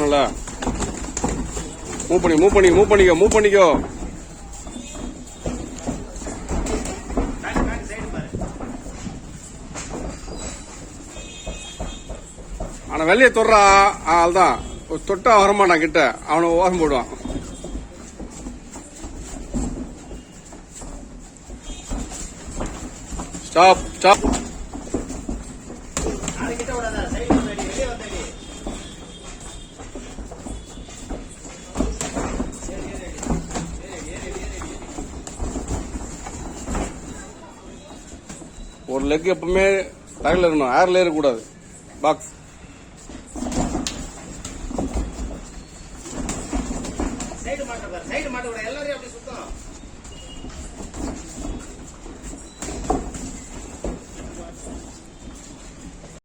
சொன்னல. மூவ் பண்ணிக்கோ. ஆனா வெளியே தொடுறா, அதுதான் தொட்டா வரமாட்டான் கிட்ட, அவனை ஓசம் போடுவான். ஸ்டாப். ஒரு லெக் எப்பவுமே டயர்ல இருக்கணும், ஏர்ல இருக்கக்கூடாது. பாக்ஸ் சைடு மாட்ட எல்லாரையும் அப்படி சுத்தம்.